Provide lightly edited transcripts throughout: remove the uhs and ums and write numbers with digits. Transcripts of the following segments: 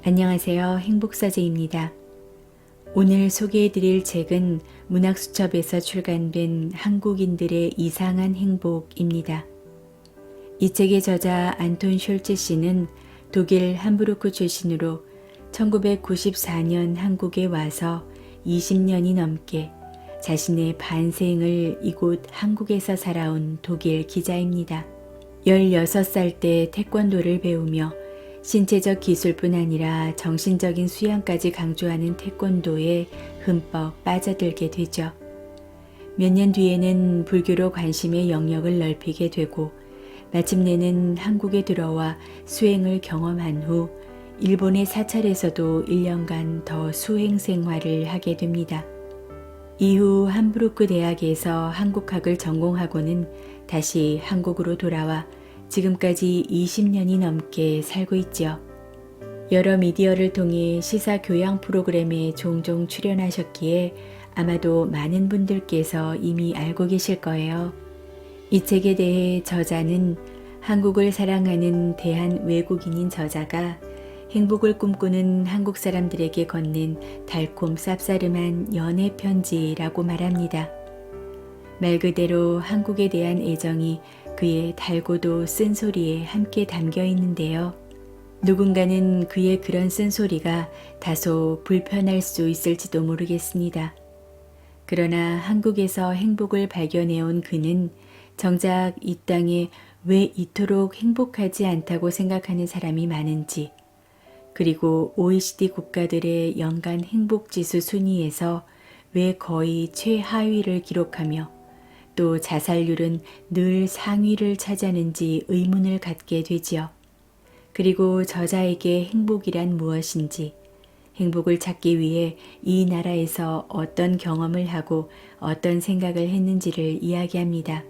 안녕하세요. 행복서재입니다. 오늘 소개해드릴 책은 문학수첩에서 출간된 한국인들의 이상한 행복입니다. 이 책의 저자 안톤 숄츠 씨는 독일 함부르크 출신으로 1994년 한국에 와서 20년이 넘게 자신의 반생을 이곳 한국에서 살아온 독일 기자입니다. 16살 때 태권도를 배우며 신체적 기술뿐 아니라 정신적인 수양까지 강조하는 태권도에 흠뻑 빠져들게 되죠. 몇 년 뒤에는 불교로 관심의 영역을 넓히게 되고 마침내는 한국에 들어와 수행을 경험한 후 일본의 사찰에서도 1년간 더 수행 생활을 하게 됩니다. 이후 함부르크 대학에서 한국학을 전공하고는 다시 한국으로 돌아와 지금까지 20년이 넘게 살고 있죠. 여러 미디어를 통해 시사 교양 프로그램에 종종 출연하셨기에 아마도 많은 분들께서 이미 알고 계실 거예요. 이 책에 대해 저자는 한국을 사랑하는 대한 외국인인 저자가 행복을 꿈꾸는 한국 사람들에게 건넨 달콤 쌉싸름한 연애 편지라고 말합니다. 말 그대로 한국에 대한 애정이 그의 달고도 쓴소리에 함께 담겨 있는데요. 누군가는 그의 그런 쓴소리가 다소 불편할 수 있을지도 모르겠습니다. 그러나 한국에서 행복을 발견해온 그는 정작 이 땅에 왜 이토록 행복하지 않다고 생각하는 사람이 많은지, 그리고 OECD 국가들의 연간 행복지수 순위에서 왜 거의 최하위를 기록하며 또 자살률은 늘 상위를 차지하는지 의문을 갖게 되지요. 그리고 저자에게 행복이란 무엇인지, 행복을 찾기 위해 이 나라에서 어떤 경험을 하고 어떤 생각을 했는지를 이야기합니다.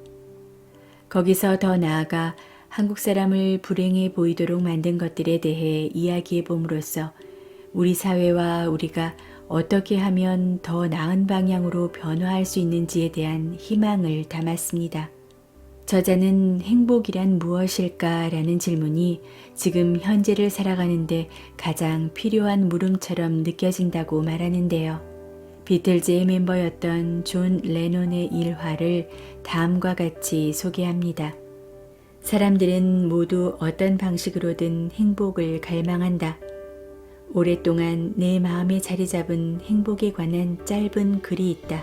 거기서 더 나아가 한국 사람을 불행해 보이도록 만든 것들에 대해 이야기해 봄으로써 우리 사회와 우리가 어떻게 하면 더 나은 방향으로 변화할 수 있는지에 대한 희망을 담았습니다. 저자는 행복이란 무엇일까라는 질문이 지금 현재를 살아가는데 가장 필요한 물음처럼 느껴진다고 말하는데요. 비틀즈의 멤버였던 존 레논의 일화를 다음과 같이 소개합니다. 사람들은 모두 어떤 방식으로든 행복을 갈망한다. 오랫동안 내 마음에 자리 잡은 행복에 관한 짧은 글이 있다.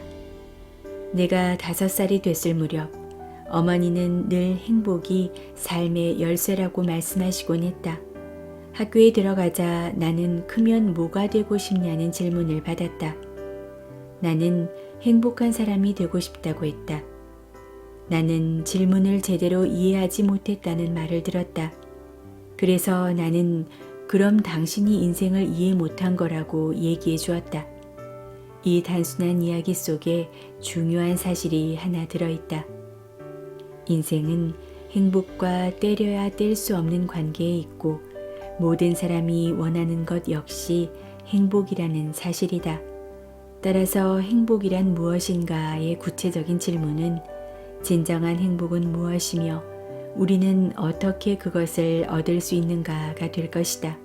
내가 5살이 됐을 무렵 어머니는 늘 행복이 삶의 열쇠라고 말씀하시곤 했다. 학교에 들어가자 나는 크면 뭐가 되고 싶냐는 질문을 받았다. 나는 행복한 사람이 되고 싶다고 했다. 나는 질문을 제대로 이해하지 못했다는 말을 들었다. 그래서 나는 그럼 당신이 인생을 이해 못한 거라고 얘기해 주었다. 이 단순한 이야기 속에 중요한 사실이 하나 들어있다. 인생은 행복과 떼려야 뗄 수 없는 관계에 있고 모든 사람이 원하는 것 역시 행복이라는 사실이다. 따라서 행복이란 무엇인가의 구체적인 질문은 진정한 행복은 무엇이며 우리는 어떻게 그것을 얻을 수 있는가가 될 것이다.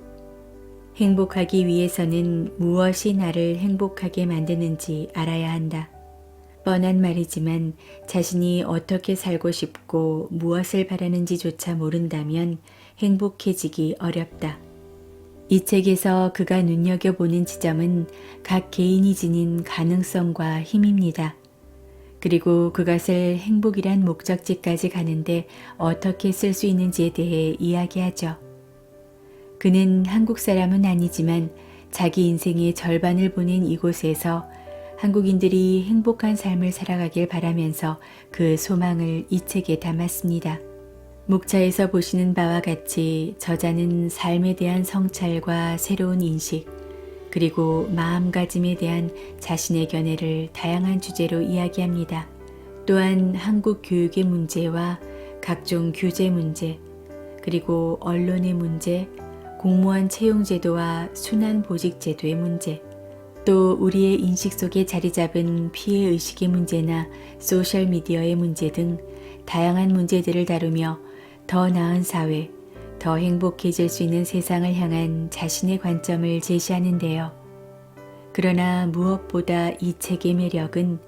행복하기 위해서는 무엇이 나를 행복하게 만드는지 알아야 한다. 뻔한 말이지만 자신이 어떻게 살고 싶고 무엇을 바라는지조차 모른다면 행복해지기 어렵다. 이 책에서 그가 눈여겨보는 지점은 각 개인이 지닌 가능성과 힘입니다. 그리고 그것을 행복이란 목적지까지 가는데 어떻게 쓸 수 있는지에 대해 이야기하죠. 그는 한국 사람은 아니지만 자기 인생의 절반을 보낸 이곳에서 한국인들이 행복한 삶을 살아가길 바라면서 그 소망을 이 책에 담았습니다. 목차에서 보시는 바와 같이 저자는 삶에 대한 성찰과 새로운 인식, 그리고 마음가짐에 대한 자신의 견해를 다양한 주제로 이야기합니다. 또한 한국 교육의 문제와 각종 규제 문제, 그리고 언론의 문제, 공무원 채용제도와 순환보직제도의 문제, 또 우리의 인식 속에 자리 잡은 피해의식의 문제나 소셜미디어의 문제 등 다양한 문제들을 다루며 더 나은 사회, 더 행복해질 수 있는 세상을 향한 자신의 관점을 제시하는데요. 그러나 무엇보다 이 책의 매력은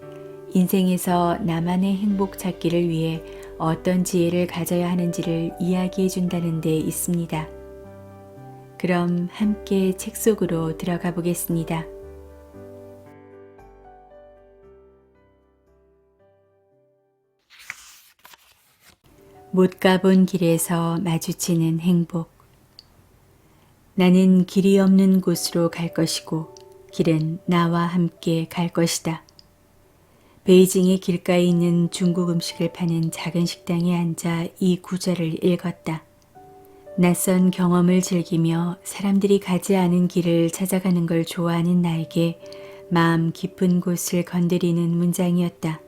인생에서 나만의 행복 찾기를 위해 어떤 지혜를 가져야 하는지를 이야기해 준다는 데 있습니다. 그럼 함께 책 속으로 들어가 보겠습니다. 못 가본 길에서 마주치는 행복. 나는 길이 없는 곳으로 갈 것이고 길은 나와 함께 갈 것이다. 베이징의 길가에 있는 중국 음식을 파는 작은 식당에 앉아 이 구절을 읽었다. 낯선 경험을 즐기며 사람들이 가지 않은 길을 찾아가는 걸 좋아하는 나에게 마음 깊은 곳을 건드리는 문장이었다.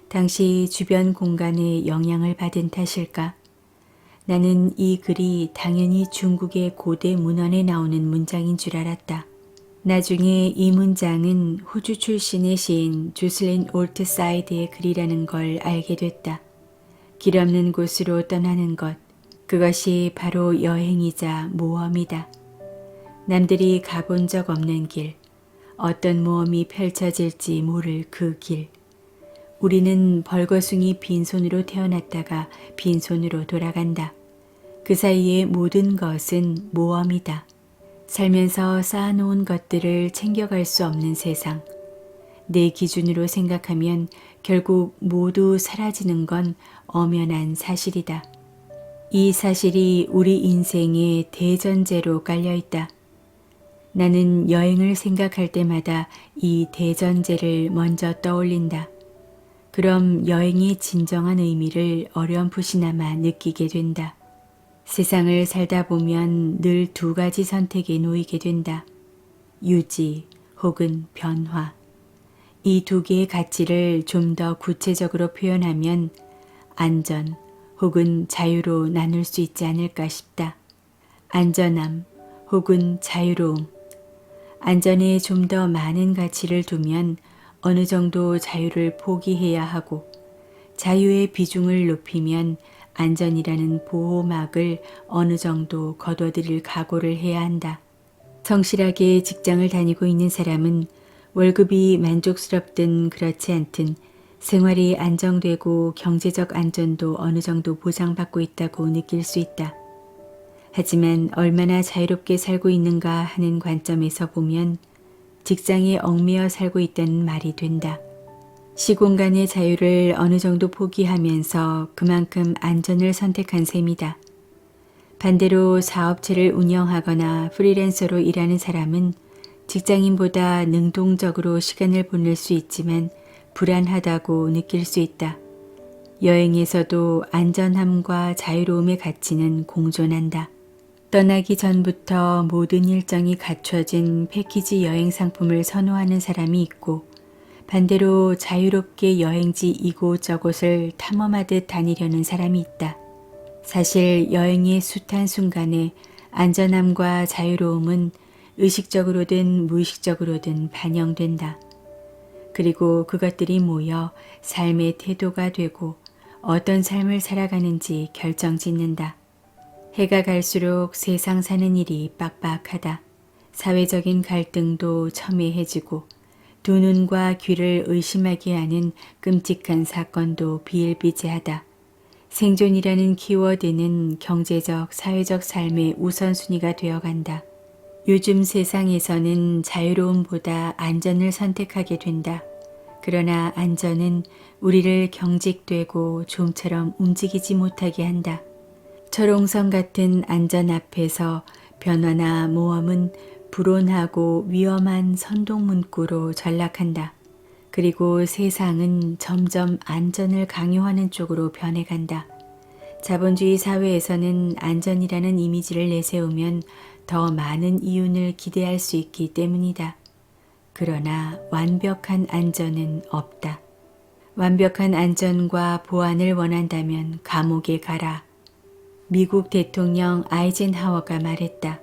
당시 주변 공간에 영향을 받은 탓일까? 나는 이 글이 당연히 중국의 고대 문헌에 나오는 문장인 줄 알았다. 나중에 이 문장은 호주 출신의 시인 조슬린 올트사이드의 글이라는 걸 알게 됐다. 길 없는 곳으로 떠나는 것, 그것이 바로 여행이자 모험이다. 남들이 가본 적 없는 길, 어떤 모험이 펼쳐질지 모를 그 길. 우리는 벌거숭이 빈손으로 태어났다가 빈손으로 돌아간다. 그 사이의 모든 것은 모험이다. 살면서 쌓아놓은 것들을 챙겨갈 수 없는 세상. 내 기준으로 생각하면 결국 모두 사라지는 건 엄연한 사실이다. 이 사실이 우리 인생의 대전제로 깔려있다. 나는 여행을 생각할 때마다 이 대전제를 먼저 떠올린다. 그럼 여행의 진정한 의미를 어렴풋이나마 느끼게 된다. 세상을 살다 보면 늘 두 가지 선택에 놓이게 된다. 유지 혹은 변화. 이 두 개의 가치를 좀 더 구체적으로 표현하면 안전 혹은 자유로 나눌 수 있지 않을까 싶다. 안전함 혹은 자유로움. 안전에 좀 더 많은 가치를 두면 어느 정도 자유를 포기해야 하고 자유의 비중을 높이면 안전이라는 보호막을 어느 정도 거둬들일 각오를 해야 한다. 성실하게 직장을 다니고 있는 사람은 월급이 만족스럽든 그렇지 않든 생활이 안정되고 경제적 안전도 어느 정도 보장받고 있다고 느낄 수 있다. 하지만 얼마나 자유롭게 살고 있는가 하는 관점에서 보면 직장에 얽매여 살고 있다는 말이 된다. 시공간의 자유를 어느 정도 포기하면서 그만큼 안전을 선택한 셈이다. 반대로 사업체를 운영하거나 프리랜서로 일하는 사람은 직장인보다 능동적으로 시간을 보낼 수 있지만 불안하다고 느낄 수 있다. 여행에서도 안전함과 자유로움의 가치는 공존한다. 떠나기 전부터 모든 일정이 갖춰진 패키지 여행 상품을 선호하는 사람이 있고 반대로 자유롭게 여행지 이곳저곳을 탐험하듯 다니려는 사람이 있다. 사실 여행의 숱한 순간에 안전함과 자유로움은 의식적으로든 무의식적으로든 반영된다. 그리고 그것들이 모여 삶의 태도가 되고 어떤 삶을 살아가는지 결정짓는다. 해가 갈수록 세상 사는 일이 빡빡하다. 사회적인 갈등도 첨예해지고 두 눈과 귀를 의심하게 하는 끔찍한 사건도 비일비재하다. 생존이라는 키워드는 경제적, 사회적 삶의 우선순위가 되어간다. 요즘 세상에서는 자유로움보다 안전을 선택하게 된다. 그러나 안전은 우리를 경직되고 좀처럼 움직이지 못하게 한다. 철옹성 같은 안전 앞에서 변화나 모험은 불온하고 위험한 선동문구로 전락한다. 그리고 세상은 점점 안전을 강요하는 쪽으로 변해간다. 자본주의 사회에서는 안전이라는 이미지를 내세우면 더 많은 이윤을 기대할 수 있기 때문이다. 그러나 완벽한 안전은 없다. 완벽한 안전과 보안을 원한다면 감옥에 가라. 미국 대통령 아이젠하워가 말했다.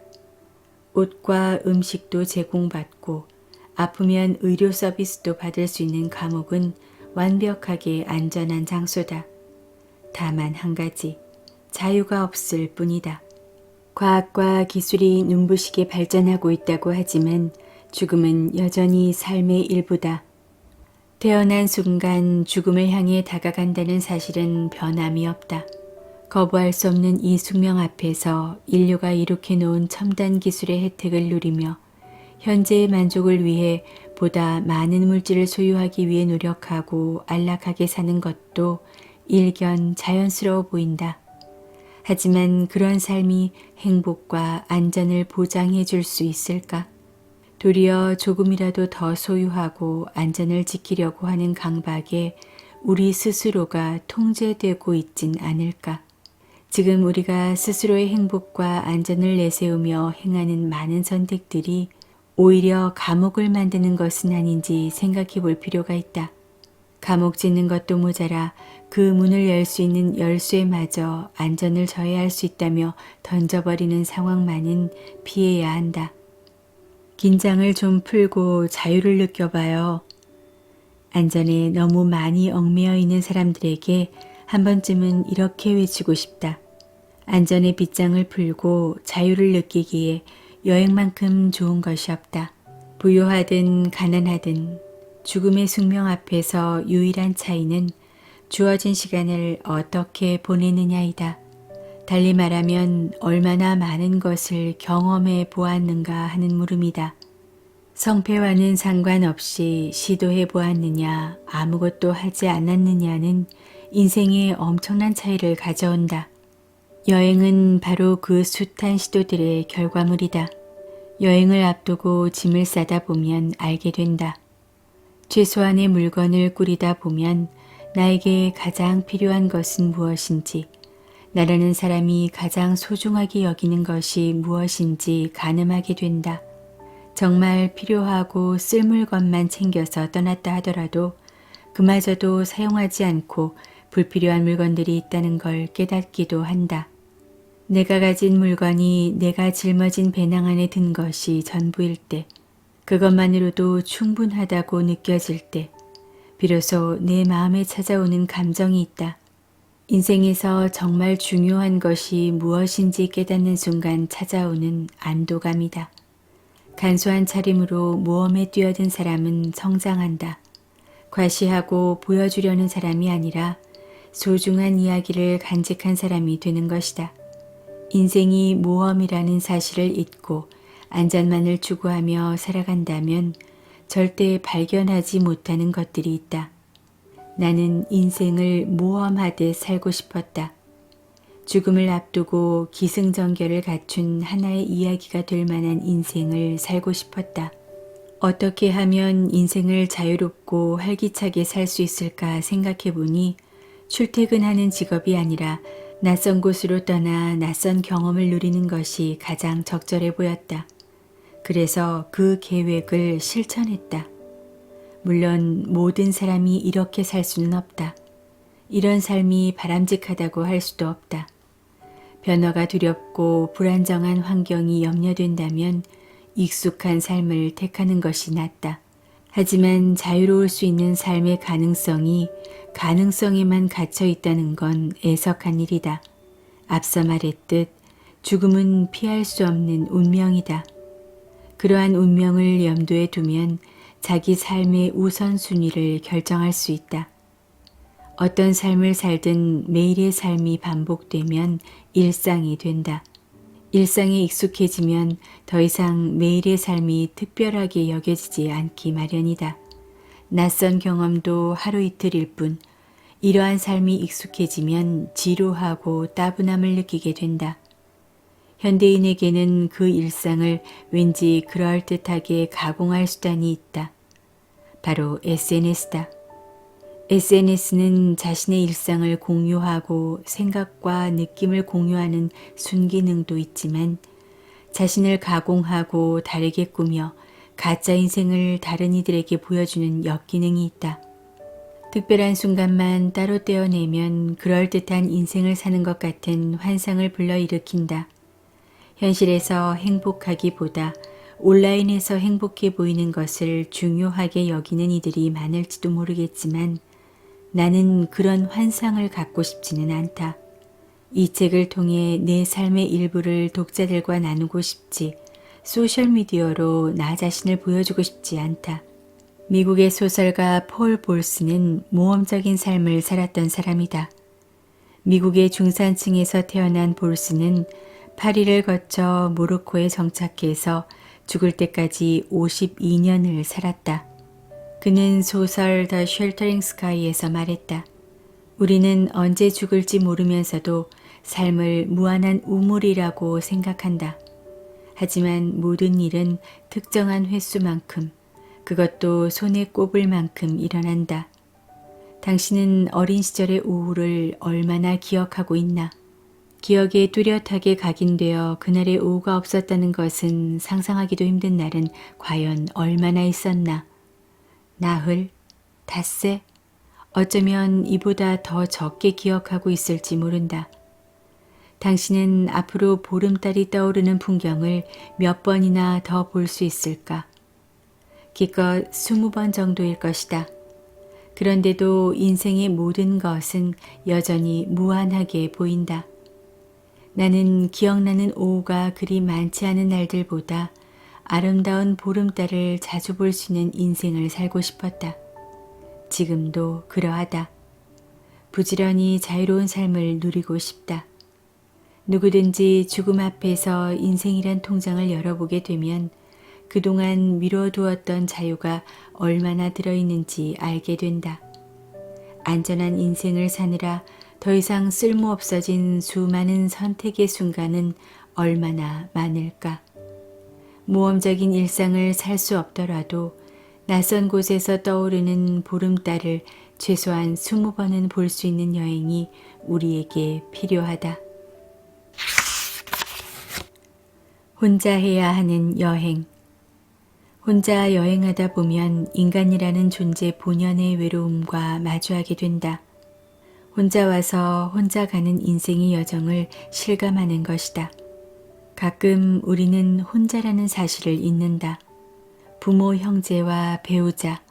옷과 음식도 제공받고 아프면 의료 서비스도 받을 수 있는 감옥은 완벽하게 안전한 장소다. 다만 한 가지, 자유가 없을 뿐이다. 과학과 기술이 눈부시게 발전하고 있다고 하지만 죽음은 여전히 삶의 일부다. 태어난 순간 죽음을 향해 다가간다는 사실은 변함이 없다. 거부할 수 없는 이 숙명 앞에서 인류가 이룩해 놓은 첨단 기술의 혜택을 누리며 현재의 만족을 위해 보다 많은 물질을 소유하기 위해 노력하고 안락하게 사는 것도 일견 자연스러워 보인다. 하지만 그런 삶이 행복과 안전을 보장해 줄 수 있을까? 도리어 조금이라도 더 소유하고 안전을 지키려고 하는 강박에 우리 스스로가 통제되고 있진 않을까? 지금 우리가 스스로의 행복과 안전을 내세우며 행하는 많은 선택들이 오히려 감옥을 만드는 것은 아닌지 생각해 볼 필요가 있다. 감옥 짓는 것도 모자라 그 문을 열 수 있는 열쇠마저 안전을 저해할 수 있다며 던져버리는 상황만은 피해야 한다. 긴장을 좀 풀고 자유를 느껴봐요. 안전에 너무 많이 얽매여 있는 사람들에게 한 번쯤은 이렇게 외치고 싶다. 안전의 빗장을 풀고 자유를 느끼기에 여행만큼 좋은 것이 없다. 부유하든 가난하든 죽음의 숙명 앞에서 유일한 차이는 주어진 시간을 어떻게 보내느냐이다. 달리 말하면 얼마나 많은 것을 경험해 보았는가 하는 물음이다. 성패와는 상관없이 시도해 보았느냐 아무것도 하지 않았느냐는 인생에 엄청난 차이를 가져온다. 여행은 바로 그 숱한 시도들의 결과물이다. 여행을 앞두고 짐을 싸다 보면 알게 된다. 최소한의 물건을 꾸리다 보면 나에게 가장 필요한 것은 무엇인지, 나라는 사람이 가장 소중하게 여기는 것이 무엇인지 가늠하게 된다. 정말 필요하고 쓸 물건만 챙겨서 떠났다 하더라도 그마저도 사용하지 않고 불필요한 물건들이 있다는 걸 깨닫기도 한다. 내가 가진 물건이 내가 짊어진 배낭 안에 든 것이 전부일 때, 그것만으로도 충분하다고 느껴질 때, 비로소 내 마음에 찾아오는 감정이 있다. 인생에서 정말 중요한 것이 무엇인지 깨닫는 순간 찾아오는 안도감이다. 간소한 차림으로 모험에 뛰어든 사람은 성장한다. 과시하고 보여주려는 사람이 아니라 소중한 이야기를 간직한 사람이 되는 것이다. 인생이 모험이라는 사실을 잊고 안전만을 추구하며 살아간다면 절대 발견하지 못하는 것들이 있다. 나는 인생을 모험하듯 살고 싶었다. 죽음을 앞두고 기승전결을 갖춘 하나의 이야기가 될 만한 인생을 살고 싶었다. 어떻게 하면 인생을 자유롭고 활기차게 살 수 있을까 생각해 보니 출퇴근하는 직업이 아니라 낯선 곳으로 떠나 낯선 경험을 누리는 것이 가장 적절해 보였다. 그래서 그 계획을 실천했다. 물론 모든 사람이 이렇게 살 수는 없다. 이런 삶이 바람직하다고 할 수도 없다. 변화가 두렵고 불안정한 환경이 염려된다면 익숙한 삶을 택하는 것이 낫다. 하지만 자유로울 수 있는 삶의 가능성에만 갇혀 있다는 건 애석한 일이다. 앞서 말했듯 죽음은 피할 수 없는 운명이다. 그러한 운명을 염두에 두면 자기 삶의 우선순위를 결정할 수 있다. 어떤 삶을 살든 매일의 삶이 반복되면 일상이 된다. 일상에 익숙해지면 더 이상 매일의 삶이 특별하게 여겨지지 않기 마련이다. 낯선 경험도 하루 이틀일 뿐 이러한 삶이 익숙해지면 지루하고 따분함을 느끼게 된다. 현대인에게는 그 일상을 왠지 그럴듯하게 가공할 수단이 있다. 바로 SNS다. SNS는 자신의 일상을 공유하고 생각과 느낌을 공유하는 순기능도 있지만 자신을 가공하고 다르게 꾸며 가짜 인생을 다른 이들에게 보여주는 역기능이 있다. 특별한 순간만 따로 떼어내면 그럴듯한 인생을 사는 것 같은 환상을 불러일으킨다. 현실에서 행복하기보다 온라인에서 행복해 보이는 것을 중요하게 여기는 이들이 많을지도 모르겠지만 나는 그런 환상을 갖고 싶지는 않다. 이 책을 통해 내 삶의 일부를 독자들과 나누고 싶지, 소셜미디어로 나 자신을 보여주고 싶지 않다. 미국의 소설가 폴 볼스는 모험적인 삶을 살았던 사람이다. 미국의 중산층에서 태어난 볼스는 파리를 거쳐 모로코에 정착해서 죽을 때까지 52년을 살았다. 그는 소설 The Sheltering Sky에서 말했다. 우리는 언제 죽을지 모르면서도 삶을 무한한 우물이라고 생각한다. 하지만 모든 일은 특정한 횟수만큼, 그것도 손에 꼽을 만큼 일어난다. 당신은 어린 시절의 오후를 얼마나 기억하고 있나? 기억에 뚜렷하게 각인되어 그날의 오후가 없었다는 것은 상상하기도 힘든 날은 과연 얼마나 있었나? 나흘? 닷새? 어쩌면 이보다 더 적게 기억하고 있을지 모른다. 당신은 앞으로 보름달이 떠오르는 풍경을 몇 번이나 더 볼 수 있을까? 기껏 20번 정도일 것이다. 그런데도 인생의 모든 것은 여전히 무한하게 보인다. 나는 기억나는 오후가 그리 많지 않은 날들보다 아름다운 보름달을 자주 볼 수 있는 인생을 살고 싶었다. 지금도 그러하다. 부지런히 자유로운 삶을 누리고 싶다. 누구든지 죽음 앞에서 인생이란 통장을 열어보게 되면 그동안 미뤄두었던 자유가 얼마나 들어있는지 알게 된다. 안전한 인생을 사느라 더 이상 쓸모없어진 수많은 선택의 순간은 얼마나 많을까. 모험적인 일상을 살 수 없더라도 낯선 곳에서 떠오르는 보름달을 최소한 20번은 볼 수 있는 여행이 우리에게 필요하다. 혼자 해야 하는 여행. 혼자 여행하다 보면 인간이라는 존재 본연의 외로움과 마주하게 된다. 혼자 와서 혼자 가는 인생의 여정을 실감하는 것이다. 가끔 우리는 혼자라는 사실을 잊는다. 부모, 형제와 배우자,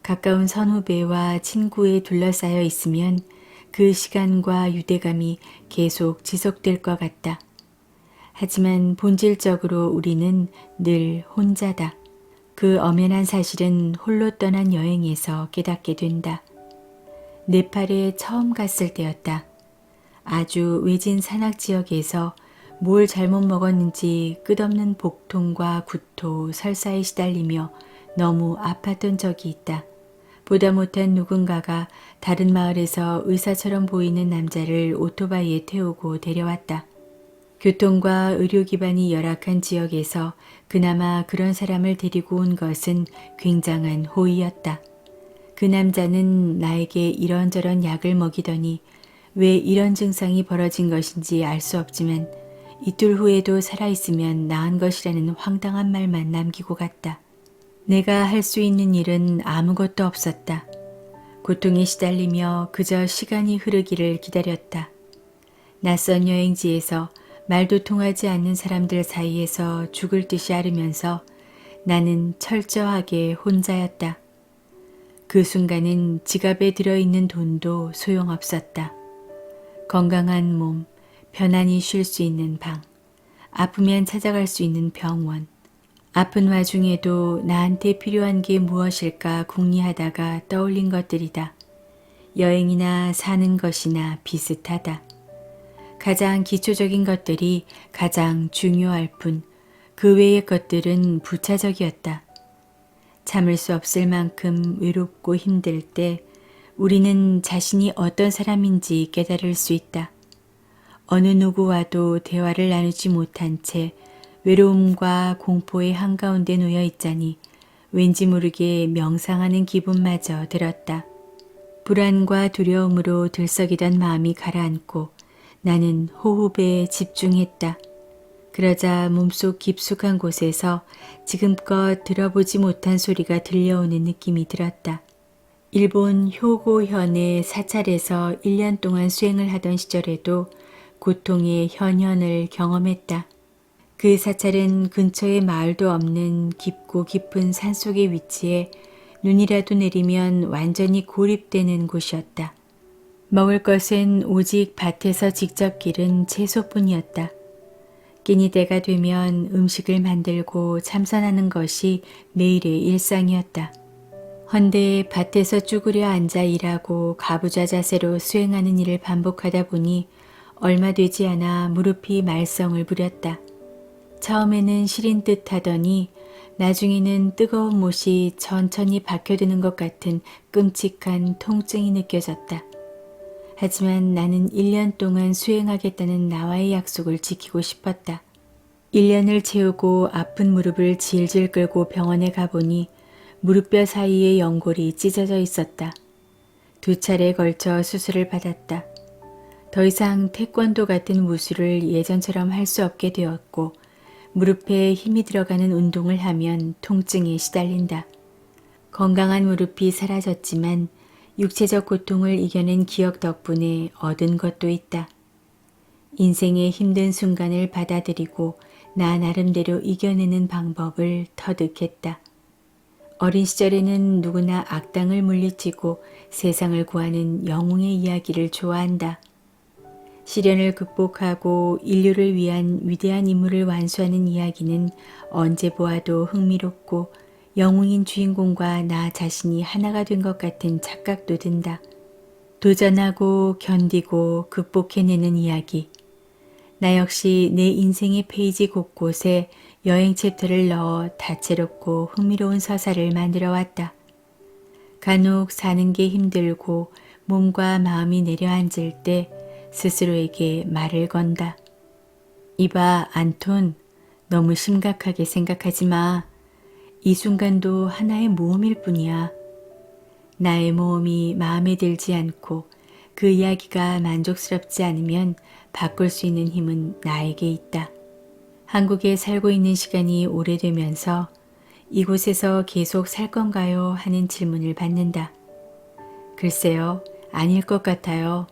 가까운 선후배와 친구에 둘러싸여 있으면 그 시간과 유대감이 계속 지속될 것 같다. 하지만 본질적으로 우리는 늘 혼자다. 그 엄연한 사실은 홀로 떠난 여행에서 깨닫게 된다. 네팔에 처음 갔을 때였다. 아주 외진 산악 지역에서 뭘 잘못 먹었는지 끝없는 복통과 구토, 설사에 시달리며 너무 아팠던 적이 있다. 보다 못한 누군가가 다른 마을에서 의사처럼 보이는 남자를 오토바이에 태우고 데려왔다. 교통과 의료 기반이 열악한 지역에서 그나마 그런 사람을 데리고 온 것은 굉장한 호의였다. 그 남자는 나에게 이런저런 약을 먹이더니 왜 이런 증상이 벌어진 것인지 알 수 없지만 이틀 후에도 살아있으면 나은 것이라는 황당한 말만 남기고 갔다. 내가 할 수 있는 일은 아무것도 없었다. 고통에 시달리며 그저 시간이 흐르기를 기다렸다. 낯선 여행지에서 말도 통하지 않는 사람들 사이에서 죽을 듯이 앓으면서 나는 철저하게 혼자였다. 그 순간은 지갑에 들어있는 돈도 소용없었다. 건강한 몸, 편안히 쉴 수 있는 방, 아프면 찾아갈 수 있는 병원, 아픈 와중에도 나한테 필요한 게 무엇일까 궁리하다가 떠올린 것들이다. 여행이나 사는 것이나 비슷하다. 가장 기초적인 것들이 가장 중요할 뿐 그 외의 것들은 부차적이었다. 참을 수 없을 만큼 외롭고 힘들 때 우리는 자신이 어떤 사람인지 깨달을 수 있다. 어느 누구와도 대화를 나누지 못한 채 외로움과 공포의 한가운데 놓여 있자니 왠지 모르게 명상하는 기분마저 들었다. 불안과 두려움으로 들썩이던 마음이 가라앉고 나는 호흡에 집중했다. 그러자 몸속 깊숙한 곳에서 지금껏 들어보지 못한 소리가 들려오는 느낌이 들었다. 일본 효고현의 사찰에서 1년 동안 수행을 하던 시절에도 고통의 현현을 경험했다. 그 사찰은 근처에 마을도 없는 깊고 깊은 산속에 위치해 눈이라도 내리면 완전히 고립되는 곳이었다. 먹을 것은 오직 밭에서 직접 기른 채소뿐이었다. 끼니 때가 되면 음식을 만들고 참선하는 것이 매일의 일상이었다. 헌데 밭에서 쭈그려 앉아 일하고 가부좌 자세로 수행하는 일을 반복하다 보니 얼마 되지 않아 무릎이 말썽을 부렸다. 처음에는 시린 듯 하더니 나중에는 뜨거운 못이 천천히 박혀드는 것 같은 끔찍한 통증이 느껴졌다. 하지만 나는 1년 동안 수행하겠다는 나와의 약속을 지키고 싶었다. 1년을 채우고 아픈 무릎을 질질 끌고 병원에 가보니 무릎뼈 사이에 연골이 찢어져 있었다. 2차례에 걸쳐 수술을 받았다. 더 이상 태권도 같은 무술을 예전처럼 할 수 없게 되었고 무릎에 힘이 들어가는 운동을 하면 통증에 시달린다. 건강한 무릎이 사라졌지만 육체적 고통을 이겨낸 기억 덕분에 얻은 것도 있다. 인생의 힘든 순간을 받아들이고 나 나름대로 이겨내는 방법을 터득했다. 어린 시절에는 누구나 악당을 물리치고 세상을 구하는 영웅의 이야기를 좋아한다. 시련을 극복하고 인류를 위한 위대한 임무를 완수하는 이야기는 언제 보아도 흥미롭고 영웅인 주인공과 나 자신이 하나가 된 것 같은 착각도 든다. 도전하고 견디고 극복해내는 이야기. 나 역시 내 인생의 페이지 곳곳에 여행 챕터를 넣어 다채롭고 흥미로운 서사를 만들어 왔다. 간혹 사는 게 힘들고 몸과 마음이 내려앉을 때 스스로에게 말을 건다. 이봐, 안톤, 너무 심각하게 생각하지 마. 이 순간도 하나의 모험일 뿐이야. 나의 모험이 마음에 들지 않고 그 이야기가 만족스럽지 않으면 바꿀 수 있는 힘은 나에게 있다. 한국에 살고 있는 시간이 오래되면서 이곳에서 계속 살 건가요? 하는 질문을 받는다. 글쎄요, 아닐 것 같아요.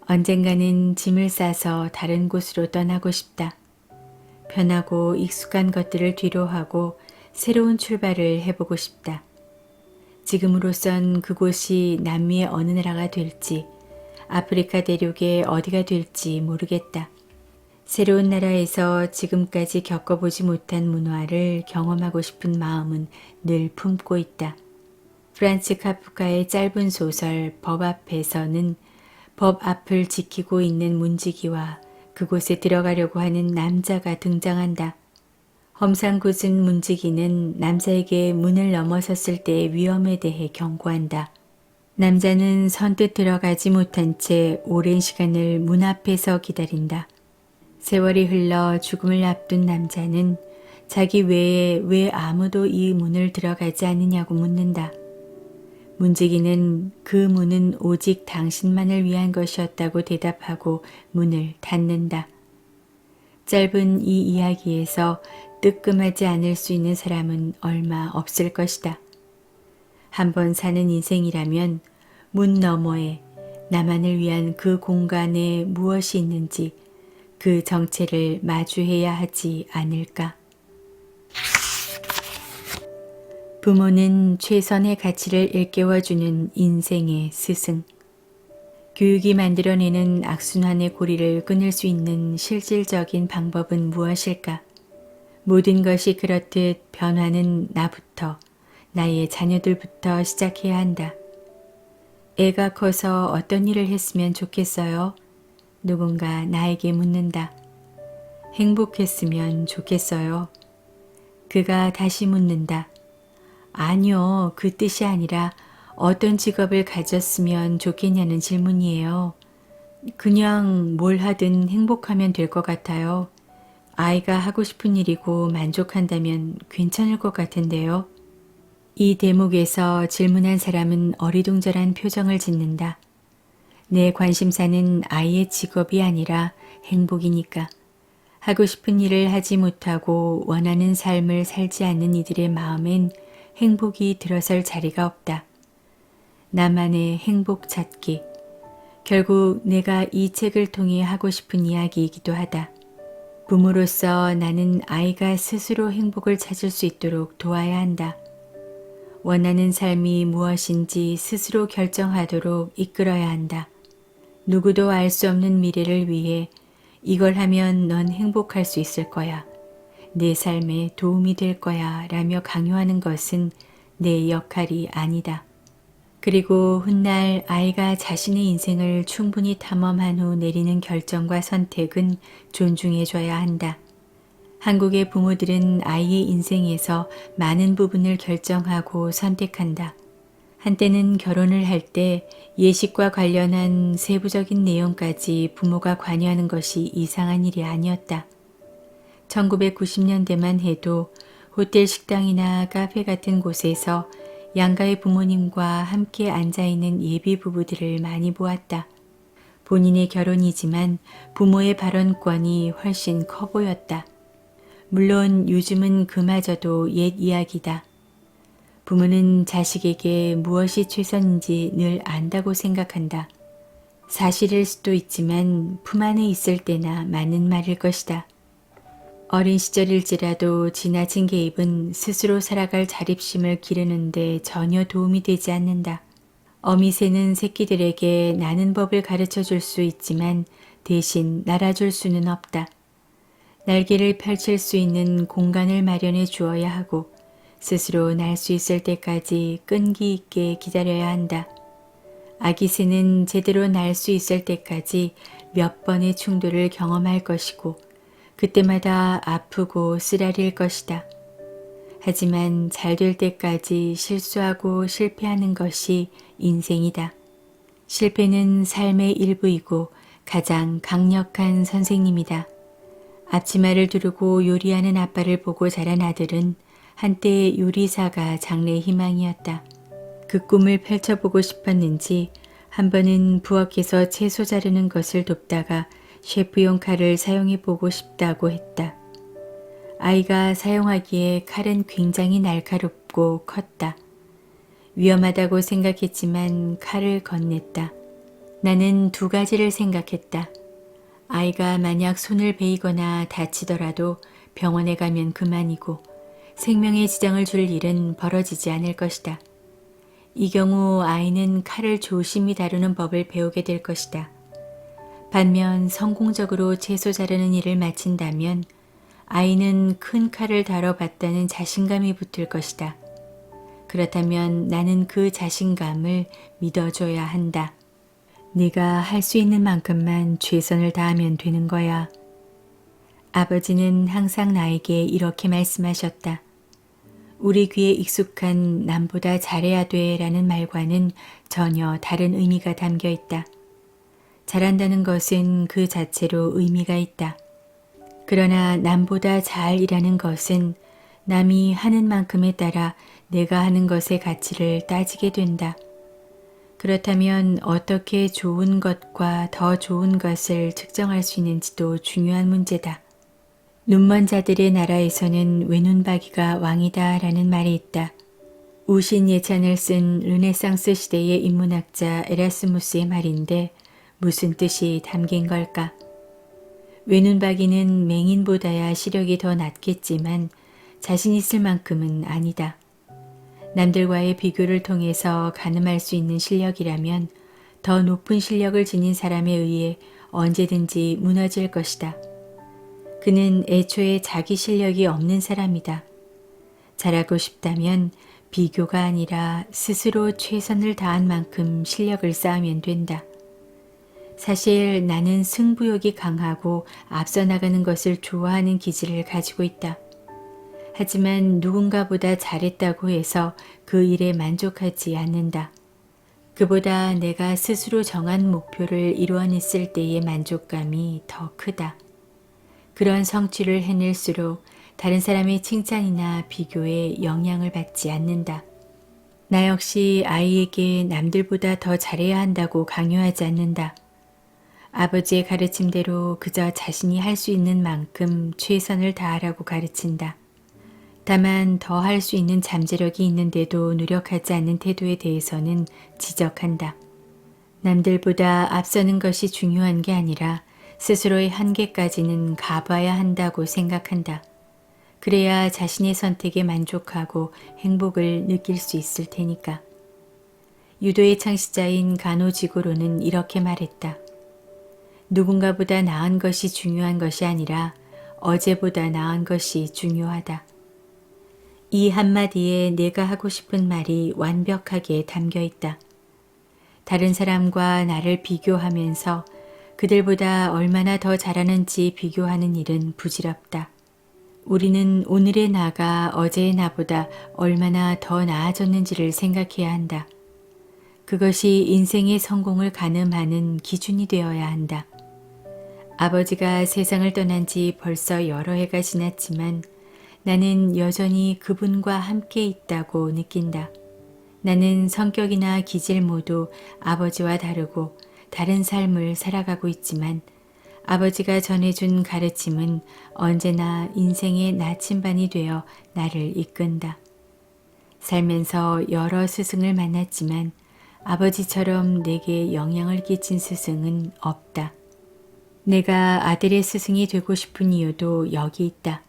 언젠가는 짐을 싸서 다른 곳으로 떠나고 싶다. 편하고 익숙한 것들을 뒤로하고 새로운 출발을 해보고 싶다. 지금으로선 그곳이 남미의 어느 나라가 될지 아프리카 대륙의 어디가 될지 모르겠다. 새로운 나라에서 지금까지 겪어보지 못한 문화를 경험하고 싶은 마음은 늘 품고 있다. 프란츠 카프카의 짧은 소설 법 앞에서는 법 앞을 지키고 있는 문지기와 그곳에 들어가려고 하는 남자가 등장한다. 험상궂은 문지기는 남자에게 문을 넘어섰을 때의 위험에 대해 경고한다. 남자는 선뜻 들어가지 못한 채 오랜 시간을 문 앞에서 기다린다. 세월이 흘러 죽음을 앞둔 남자는 자기 외에 왜 아무도 이 문을 들어가지 않느냐고 묻는다. 문지기는 그 문은 오직 당신만을 위한 것이었다고 대답하고 문을 닫는다. 짧은 이 이야기에서 뜨끔하지 않을 수 있는 사람은 얼마 없을 것이다. 한번 사는 인생이라면 문 너머에 나만을 위한 그 공간에 무엇이 있는지 그 정체를 마주해야 하지 않을까. 부모는 최선의 가치를 일깨워주는 인생의 스승. 교육이 만들어내는 악순환의 고리를 끊을 수 있는 실질적인 방법은 무엇일까? 모든 것이 그렇듯 변화는 나부터, 나의 자녀들부터 시작해야 한다. 애가 커서 어떤 일을 했으면 좋겠어요? 누군가 나에게 묻는다. 행복했으면 좋겠어요. 그가 다시 묻는다. 아니요, 그 뜻이 아니라 어떤 직업을 가졌으면 좋겠냐는 질문이에요. 그냥 뭘 하든 행복하면 될 것 같아요. 아이가 하고 싶은 일이고 만족한다면 괜찮을 것 같은데요. 이 대목에서 질문한 사람은 어리둥절한 표정을 짓는다. 내 관심사는 아이의 직업이 아니라 행복이니까. 하고 싶은 일을 하지 못하고 원하는 삶을 살지 않는 이들의 마음엔 행복이 들어설 자리가 없다. 나만의 행복 찾기. 결국 내가 이 책을 통해 하고 싶은 이야기이기도 하다. 부모로서 나는 아이가 스스로 행복을 찾을 수 있도록 도와야 한다. 원하는 삶이 무엇인지 스스로 결정하도록 이끌어야 한다. 누구도 알 수 없는 미래를 위해 이걸 하면 넌 행복할 수 있을 거야. 내 삶에 도움이 될 거야 라며 강요하는 것은 내 역할이 아니다. 그리고 훗날 아이가 자신의 인생을 충분히 탐험한 후 내리는 결정과 선택은 존중해줘야 한다. 한국의 부모들은 아이의 인생에서 많은 부분을 결정하고 선택한다. 한때는 결혼을 할 때 예식과 관련한 세부적인 내용까지 부모가 관여하는 것이 이상한 일이 아니었다. 1990년대만 해도 호텔 식당이나 카페 같은 곳에서 양가의 부모님과 함께 앉아있는 예비 부부들을 많이 보았다. 본인의 결혼이지만 부모의 발언권이 훨씬 커 보였다. 물론 요즘은 그마저도 옛 이야기다. 부모는 자식에게 무엇이 최선인지 늘 안다고 생각한다. 사실일 수도 있지만 품 안에 있을 때나 맞는 말일 것이다. 어린 시절일지라도 지나친 개입은 스스로 살아갈 자립심을 기르는데 전혀 도움이 되지 않는다. 어미 새는 새끼들에게 나는 법을 가르쳐 줄 수 있지만 대신 날아줄 수는 없다. 날개를 펼칠 수 있는 공간을 마련해 주어야 하고 스스로 날 수 있을 때까지 끈기 있게 기다려야 한다. 아기 새는 제대로 날 수 있을 때까지 몇 번의 충돌을 경험할 것이고 그때마다 아프고 쓰라릴 것이다. 하지만 잘 될 때까지 실수하고 실패하는 것이 인생이다. 실패는 삶의 일부이고 가장 강력한 선생님이다. 앞치마를 두르고 요리하는 아빠를 보고 자란 아들은 한때 요리사가 장래의 희망이었다. 그 꿈을 펼쳐보고 싶었는지 한 번은 부엌에서 채소 자르는 것을 돕다가 셰프용 칼을 사용해 보고 싶다고 했다. 아이가 사용하기에 칼은 굉장히 날카롭고 컸다. 위험하다고 생각했지만 칼을 건넸다. 나는 두 가지를 생각했다. 아이가 만약 손을 베이거나 다치더라도 병원에 가면 그만이고 생명에 지장을 줄 일은 벌어지지 않을 것이다. 이 경우 아이는 칼을 조심히 다루는 법을 배우게 될 것이다. 반면 성공적으로 채소 자르는 일을 마친다면 아이는 큰 칼을 다뤄봤다는 자신감이 붙을 것이다. 그렇다면 나는 그 자신감을 믿어줘야 한다. 네가 할 수 있는 만큼만 최선을 다하면 되는 거야. 아버지는 항상 나에게 이렇게 말씀하셨다. 우리 귀에 익숙한 남보다 잘해야 돼 라는 말과는 전혀 다른 의미가 담겨 있다. 잘한다는 것은 그 자체로 의미가 있다. 그러나 남보다 잘 일하는 것은 남이 하는 만큼에 따라 내가 하는 것의 가치를 따지게 된다. 그렇다면 어떻게 좋은 것과 더 좋은 것을 측정할 수 있는지도 중요한 문제다. 눈먼 자들의 나라에서는 외눈박이가 왕이다 라는 말이 있다. 우신 예찬을 쓴 르네상스 시대의 인문학자 에라스무스의 말인데 무슨 뜻이 담긴 걸까? 외눈박이는 맹인보다야 시력이 더 낫겠지만 자신 있을 만큼은 아니다. 남들과의 비교를 통해서 가늠할 수 있는 실력이라면 더 높은 실력을 지닌 사람에 의해 언제든지 무너질 것이다. 그는 애초에 자기 실력이 없는 사람이다. 잘하고 싶다면 비교가 아니라 스스로 최선을 다한 만큼 실력을 쌓으면 된다. 사실 나는 승부욕이 강하고 앞서 나가는 것을 좋아하는 기질을 가지고 있다. 하지만 누군가보다 잘했다고 해서 그 일에 만족하지 않는다. 그보다 내가 스스로 정한 목표를 이루어냈을 때의 만족감이 더 크다. 그런 성취를 해낼수록 다른 사람의 칭찬이나 비교에 영향을 받지 않는다. 나 역시 아이에게 남들보다 더 잘해야 한다고 강요하지 않는다. 아버지의 가르침대로 그저 자신이 할 수 있는 만큼 최선을 다하라고 가르친다. 다만 더 할 수 있는 잠재력이 있는데도 노력하지 않는 태도에 대해서는 지적한다. 남들보다 앞서는 것이 중요한 게 아니라 스스로의 한계까지는 가봐야 한다고 생각한다. 그래야 자신의 선택에 만족하고 행복을 느낄 수 있을 테니까. 유도의 창시자인 가노지고로는 이렇게 말했다. 누군가보다 나은 것이 중요한 것이 아니라 어제보다 나은 것이 중요하다. 이 한마디에 내가 하고 싶은 말이 완벽하게 담겨 있다. 다른 사람과 나를 비교하면서 그들보다 얼마나 더 잘하는지 비교하는 일은 부질없다. 우리는 오늘의 나가 어제의 나보다 얼마나 더 나아졌는지를 생각해야 한다. 그것이 인생의 성공을 가늠하는 기준이 되어야 한다. 아버지가 세상을 떠난 지 벌써 여러 해가 지났지만 나는 여전히 그분과 함께 있다고 느낀다. 나는 성격이나 기질 모두 아버지와 다르고 다른 삶을 살아가고 있지만 아버지가 전해준 가르침은 언제나 인생의 나침반이 되어 나를 이끈다. 살면서 여러 스승을 만났지만 아버지처럼 내게 영향을 끼친 스승은 없다. 내가 아들의 스승이 되고 싶은 이유도 여기 있다.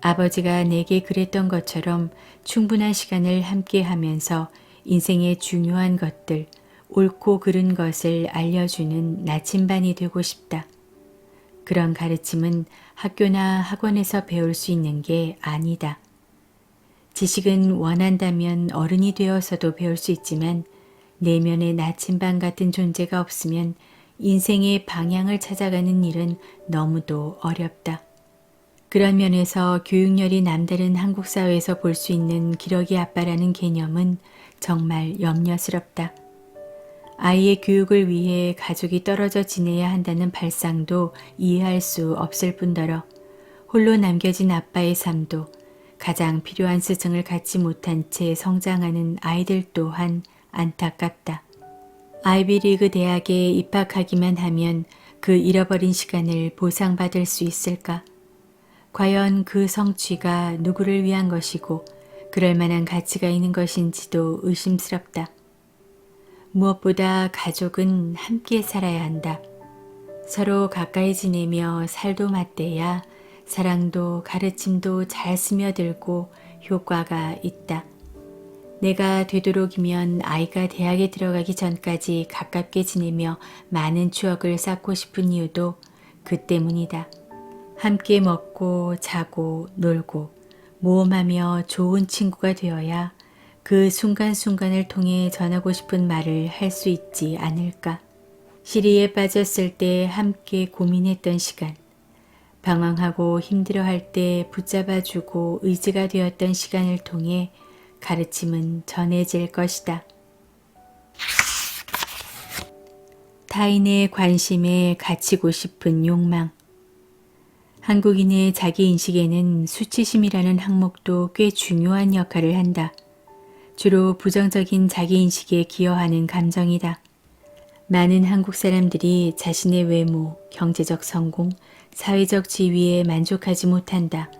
아버지가 내게 그랬던 것처럼 충분한 시간을 함께 하면서 인생의 중요한 것들, 옳고 그른 것을 알려주는 나침반이 되고 싶다. 그런 가르침은 학교나 학원에서 배울 수 있는 게 아니다. 지식은 원한다면 어른이 되어서도 배울 수 있지만 내면의 나침반 같은 존재가 없으면 인생의 방향을 찾아가는 일은 너무도 어렵다. 그런 면에서 교육열이 남다른 한국 사회에서 볼 수 있는 기러기 아빠라는 개념은 정말 염려스럽다. 아이의 교육을 위해 가족이 떨어져 지내야 한다는 발상도 이해할 수 없을 뿐더러 홀로 남겨진 아빠의 삶도 가장 필요한 스승을 갖지 못한 채 성장하는 아이들 또한 안타깝다. 아이비리그 대학에 입학하기만 하면 그 잃어버린 시간을 보상받을 수 있을까? 과연 그 성취가 누구를 위한 것이고 그럴 만한 가치가 있는 것인지도 의심스럽다. 무엇보다 가족은 함께 살아야 한다. 서로 가까이 지내며 살도 맞대야 사랑도 가르침도 잘 스며들고 효과가 있다. 내가 되도록이면 아이가 대학에 들어가기 전까지 가깝게 지내며 많은 추억을 쌓고 싶은 이유도 그 때문이다. 함께 먹고 자고 놀고 모험하며 좋은 친구가 되어야 그 순간순간을 통해 전하고 싶은 말을 할 수 있지 않을까. 시리에 빠졌을 때 함께 고민했던 시간, 방황하고 힘들어할 때 붙잡아주고 의지가 되었던 시간을 통해 가르침은 전해질 것이다. 타인의 관심에 갇히고 싶은 욕망. 한국인의 자기인식에는 수치심이라는 항목도 꽤 중요한 역할을 한다. 주로 부정적인 자기인식에 기여하는 감정이다. 많은 한국 사람들이 자신의 외모, 경제적 성공, 사회적 지위에 만족하지 못한다.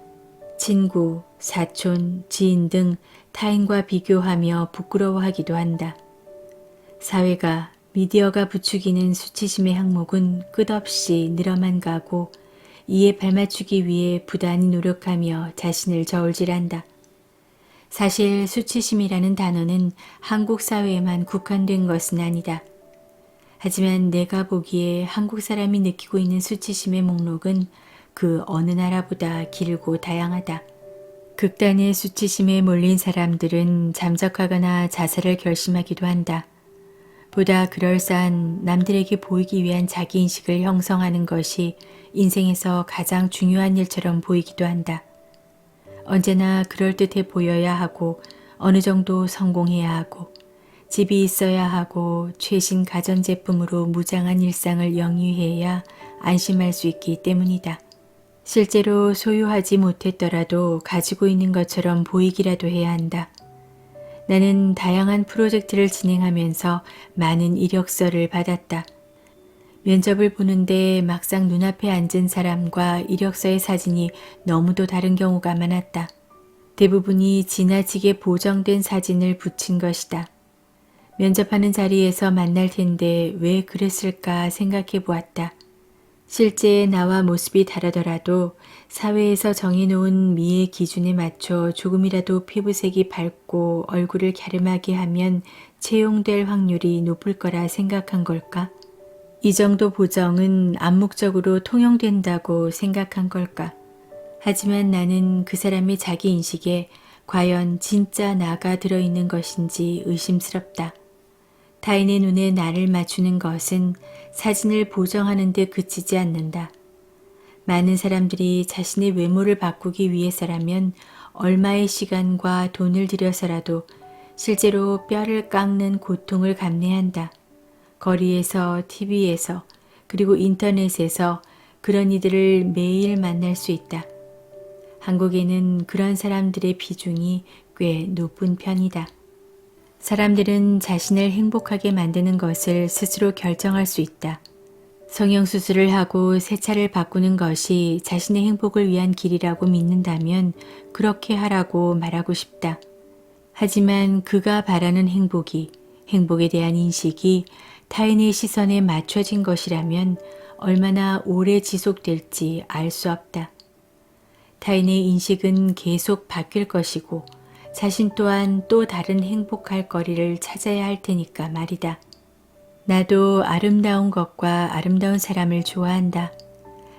친구, 사촌, 지인 등 타인과 비교하며 부끄러워하기도 한다. 사회가, 미디어가 부추기는 수치심의 항목은 끝없이 늘어만 가고 이에 발맞추기 위해 부단히 노력하며 자신을 저울질한다. 사실 수치심이라는 단어는 한국 사회에만 국한된 것은 아니다. 하지만 내가 보기에 한국 사람이 느끼고 있는 수치심의 목록은 그 어느 나라보다 길고 다양하다. 극단의 수치심에 몰린 사람들은 잠적하거나 자살을 결심하기도 한다. 보다 그럴싸한 남들에게 보이기 위한 자기인식을 형성하는 것이 인생에서 가장 중요한 일처럼 보이기도 한다. 언제나 그럴듯해 보여야 하고 어느 정도 성공해야 하고 집이 있어야 하고 최신 가전제품으로 무장한 일상을 영위해야 안심할 수 있기 때문이다. 실제로 소유하지 못했더라도 가지고 있는 것처럼 보이기라도 해야 한다. 나는 다양한 프로젝트를 진행하면서 많은 이력서를 받았다. 면접을 보는데 막상 눈앞에 앉은 사람과 이력서의 사진이 너무도 다른 경우가 많았다. 대부분이 지나치게 보정된 사진을 붙인 것이다. 면접하는 자리에서 만날 텐데 왜 그랬을까 생각해 보았다. 실제 나와 모습이 다르더라도 사회에서 정해놓은 미의 기준에 맞춰 조금이라도 피부색이 밝고 얼굴을 갸름하게 하면 채용될 확률이 높을 거라 생각한 걸까? 이 정도 보정은 암묵적으로 통용된다고 생각한 걸까? 하지만 나는 그 사람의 자기 인식에 과연 진짜 나가 들어있는 것인지 의심스럽다. 타인의 눈에 나를 맞추는 것은 사진을 보정하는 데 그치지 않는다. 많은 사람들이 자신의 외모를 바꾸기 위해서라면 얼마의 시간과 돈을 들여서라도 실제로 뼈를 깎는 고통을 감내한다. 거리에서, TV에서, 그리고 인터넷에서 그런 이들을 매일 만날 수 있다. 한국에는 그런 사람들의 비중이 꽤 높은 편이다. 사람들은 자신을 행복하게 만드는 것을 스스로 결정할 수 있다. 성형수술을 하고 세차를 바꾸는 것이 자신의 행복을 위한 길이라고 믿는다면 그렇게 하라고 말하고 싶다. 하지만 그가 바라는 행복이, 행복에 대한 인식이 타인의 시선에 맞춰진 것이라면 얼마나 오래 지속될지 알 수 없다. 타인의 인식은 계속 바뀔 것이고 자신 또한 또 다른 행복할 거리를 찾아야 할 테니까 말이다. 나도 아름다운 것과 아름다운 사람을 좋아한다.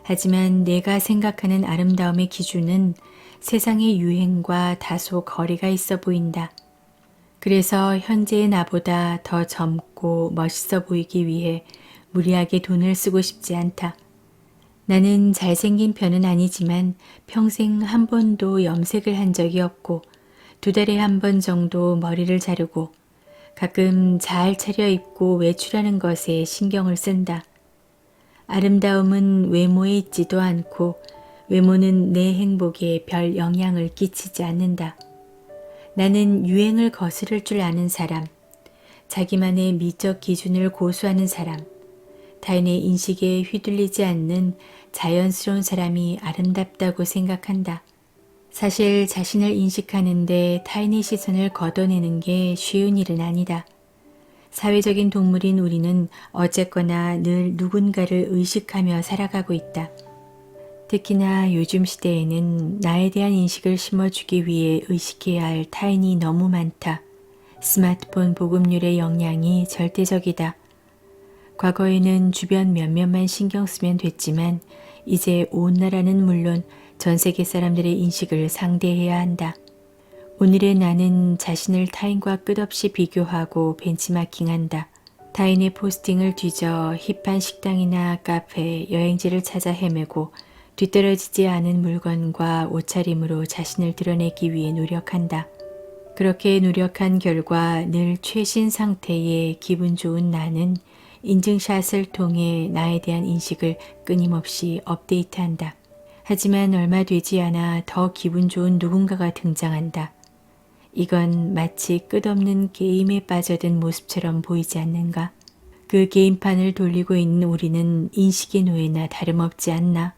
하지만 내가 생각하는 아름다움의 기준은 세상의 유행과 다소 거리가 있어 보인다. 그래서 현재의 나보다 더 젊고 멋있어 보이기 위해 무리하게 돈을 쓰고 싶지 않다. 나는 잘생긴 편은 아니지만 평생 한 번도 염색을 한 적이 없고 2달에 한 번 정도 머리를 자르고 가끔 잘 차려입고 외출하는 것에 신경을 쓴다. 아름다움은 외모에 있지도 않고 외모는 내 행복에 별 영향을 끼치지 않는다. 나는 유행을 거스를 줄 아는 사람, 자기만의 미적 기준을 고수하는 사람, 타인의 인식에 휘둘리지 않는 자연스러운 사람이 아름답다고 생각한다. 사실 자신을 인식하는데 타인의 시선을 걷어내는 게 쉬운 일은 아니다. 사회적인 동물인 우리는 어쨌거나 늘 누군가를 의식하며 살아가고 있다. 특히나 요즘 시대에는 나에 대한 인식을 심어주기 위해 의식해야 할 타인이 너무 많다. 스마트폰 보급률의 영향이 절대적이다. 과거에는 주변 몇몇만 신경 쓰면 됐지만 이제 온 나라는 물론 전 세계 사람들의 인식을 상대해야 한다. 오늘의 나는 자신을 타인과 끝없이 비교하고 벤치마킹한다. 타인의 포스팅을 뒤져 힙한 식당이나 카페, 여행지를 찾아 헤매고 뒤떨어지지 않은 물건과 옷차림으로 자신을 드러내기 위해 노력한다. 그렇게 노력한 결과 늘 최신 상태의 기분 좋은 나는 인증샷을 통해 나에 대한 인식을 끊임없이 업데이트한다. 하지만 얼마 되지 않아 더 기분 좋은 누군가가 등장한다. 이건 마치 끝없는 게임에 빠져든 모습처럼 보이지 않는가? 그 게임판을 돌리고 있는 우리는 인식의 노예나 다름없지 않나?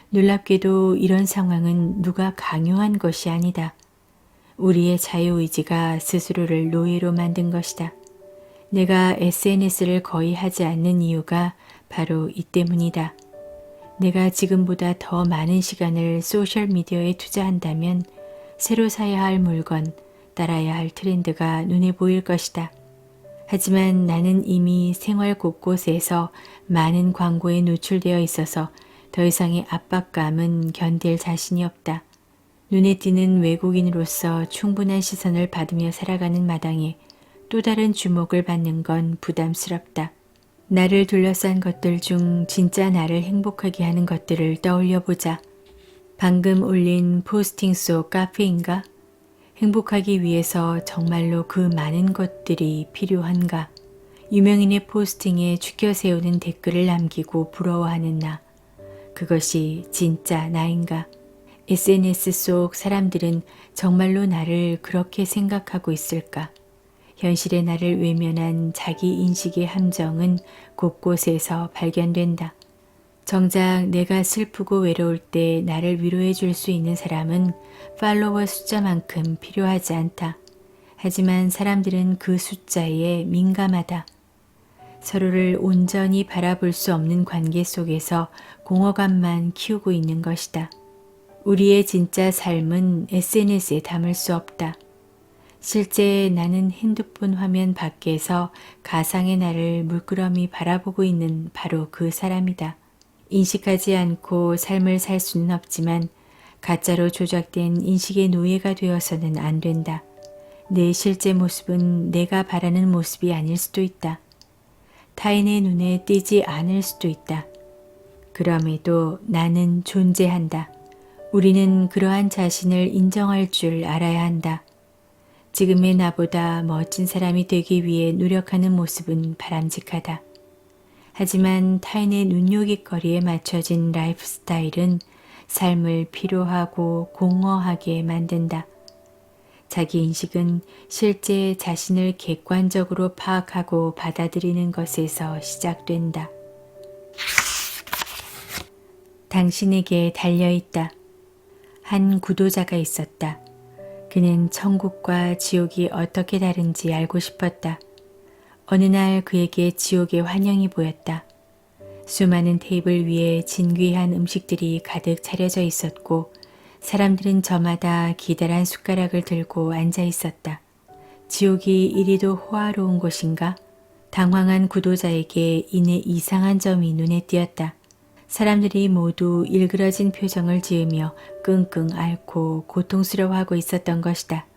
놀랍게도 이런 상황은 누가 강요한 것이 아니다. 우리의 자유의지가 스스로를 노예로 만든 것이다. 내가 SNS를 거의 하지 않는 이유가 바로 이 때문이다. 내가 지금보다 더 많은 시간을 소셜미디어에 투자한다면 새로 사야 할 물건, 따라야 할 트렌드가 눈에 보일 것이다. 하지만 나는 이미 생활 곳곳에서 많은 광고에 노출되어 있어서 더 이상의 압박감은 견딜 자신이 없다. 눈에 띄는 외국인으로서 충분한 시선을 받으며 살아가는 마당에 또 다른 주목을 받는 건 부담스럽다. 나를 둘러싼 것들 중 진짜 나를 행복하게 하는 것들을 떠올려 보자. 방금 올린 포스팅 속 카페인가? 행복하기 위해서 정말로 그 많은 것들이 필요한가? 유명인의 포스팅에 추켜 세우는 댓글을 남기고 부러워하는 나. 그것이 진짜 나인가? SNS 속 사람들은 정말로 나를 그렇게 생각하고 있을까? 현실의 나를 외면한 자기 인식의 함정은 곳곳에서 발견된다. 정작 내가 슬프고 외로울 때 나를 위로해 줄 수 있는 사람은 팔로워 숫자만큼 필요하지 않다. 하지만 사람들은 그 숫자에 민감하다. 서로를 온전히 바라볼 수 없는 관계 속에서 공허감만 키우고 있는 것이다. 우리의 진짜 삶은 SNS에 담을 수 없다. 실제 나는 핸드폰 화면 밖에서 가상의 나를 물끄러미 바라보고 있는 바로 그 사람이다. 인식하지 않고 삶을 살 수는 없지만 가짜로 조작된 인식의 노예가 되어서는 안 된다. 내 실제 모습은 내가 바라는 모습이 아닐 수도 있다. 타인의 눈에 띄지 않을 수도 있다. 그럼에도 나는 존재한다. 우리는 그러한 자신을 인정할 줄 알아야 한다. 지금의 나보다 멋진 사람이 되기 위해 노력하는 모습은 바람직하다. 하지만 타인의 눈요깃거리에 맞춰진 라이프 스타일은 삶을 피로하고 공허하게 만든다. 자기 인식은 실제 자신을 객관적으로 파악하고 받아들이는 것에서 시작된다. 당신에게 달려있다. 한 구도자가 있었다. 그는 천국과 지옥이 어떻게 다른지 알고 싶었다. 어느 날 그에게 지옥의 환영이 보였다. 수많은 테이블 위에 진귀한 음식들이 가득 차려져 있었고 사람들은 저마다 기다란 숟가락을 들고 앉아 있었다. 지옥이 이리도 호화로운 곳인가? 당황한 구도자에게 이내 이상한 점이 눈에 띄었다. 사람들이 모두 일그러진 표정을 지으며 끙끙 앓고 고통스러워하고 있었던 것이다.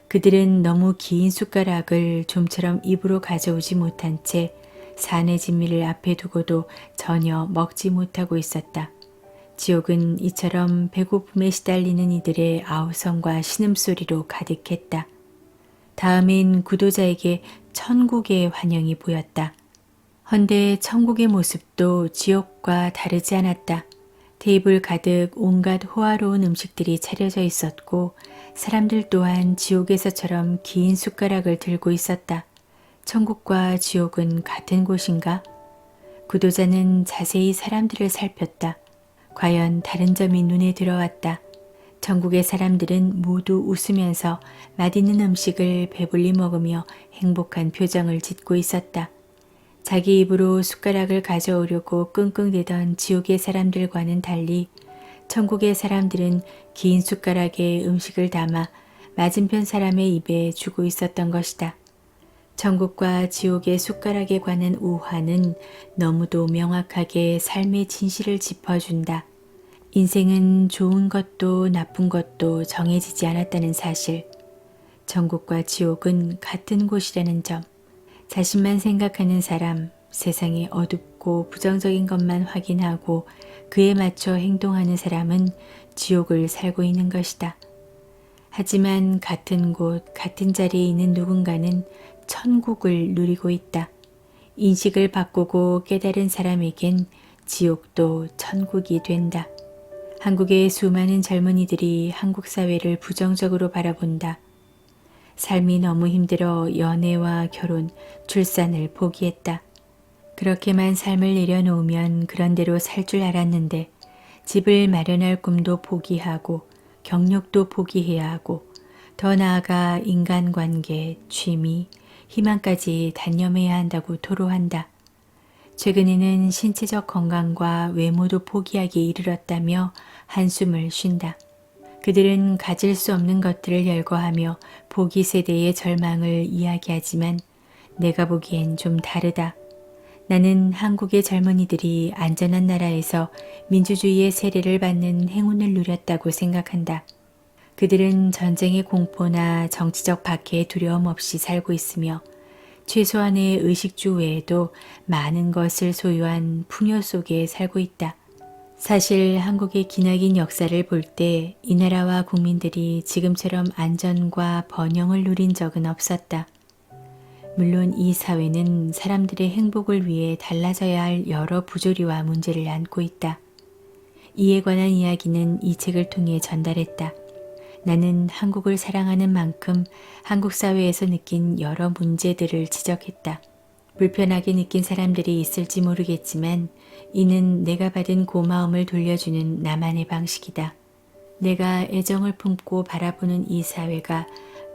그들은 너무 긴 숟가락을 좀처럼 입으로 가져오지 못한 채 산의 진미를 앞에 두고도 전혀 먹지 못하고 있었다. 지옥은 이처럼 배고픔에 시달리는 이들의 아우성과 신음소리로 가득했다. 다음엔 구도자에게 천국의 환영이 보였다. 헌데 천국의 모습도 지옥과 다르지 않았다. 테이블 가득 온갖 호화로운 음식들이 차려져 있었고 사람들 또한 지옥에서처럼 긴 숟가락을 들고 있었다. 천국과 지옥은 같은 곳인가? 구도자는 자세히 사람들을 살폈다. 과연 다른 점이 눈에 들어왔다. 천국의 사람들은 모두 웃으면서 맛있는 음식을 배불리 먹으며 행복한 표정을 짓고 있었다. 자기 입으로 숟가락을 가져오려고 끙끙대던 지옥의 사람들과는 달리 천국의 사람들은 긴 숟가락에 음식을 담아 맞은편 사람의 입에 주고 있었던 것이다. 천국과 지옥의 숟가락에 관한 우화는 너무도 명확하게 삶의 진실을 짚어준다. 인생은 좋은 것도 나쁜 것도 정해지지 않았다는 사실. 천국과 지옥은 같은 곳이라는 점. 자신만 생각하는 사람, 세상의 어둡고 부정적인 것만 확인하고 그에 맞춰 행동하는 사람은 지옥을 살고 있는 것이다. 하지만 같은 곳, 같은 자리에 있는 누군가는 천국을 누리고 있다. 인식을 바꾸고 깨달은 사람에겐 지옥도 천국이 된다. 한국의 수많은 젊은이들이 한국 사회를 부정적으로 바라본다. 삶이 너무 힘들어 연애와 결혼, 출산을 포기했다. 그렇게만 삶을 내려놓으면 그런 대로 살 줄 알았는데 집을 마련할 꿈도 포기하고 경력도 포기해야 하고 더 나아가 인간관계, 취미, 희망까지 단념해야 한다고 토로한다. 최근에는 신체적 건강과 외모도 포기하기에 이르렀다며 한숨을 쉰다. 그들은 가질 수 없는 것들을 열거하며 포기 세대의 절망을 이야기하지만 내가 보기엔 좀 다르다. 나는 한국의 젊은이들이 안전한 나라에서 민주주의의 세례를 받는 행운을 누렸다고 생각한다. 그들은 전쟁의 공포나 정치적 박해의 두려움 없이 살고 있으며 최소한의 의식주 외에도 많은 것을 소유한 풍요 속에 살고 있다. 사실 한국의 기나긴 역사를 볼 때 이 나라와 국민들이 지금처럼 안전과 번영을 누린 적은 없었다. 물론 이 사회는 사람들의 행복을 위해 달라져야 할 여러 부조리와 문제를 안고 있다. 이에 관한 이야기는 이 책을 통해 전달했다. 나는 한국을 사랑하는 만큼 한국 사회에서 느낀 여러 문제들을 지적했다. 불편하게 느낀 사람들이 있을지 모르겠지만 이는 내가 받은 고마움을 돌려주는 나만의 방식이다. 내가 애정을 품고 바라보는 이 사회가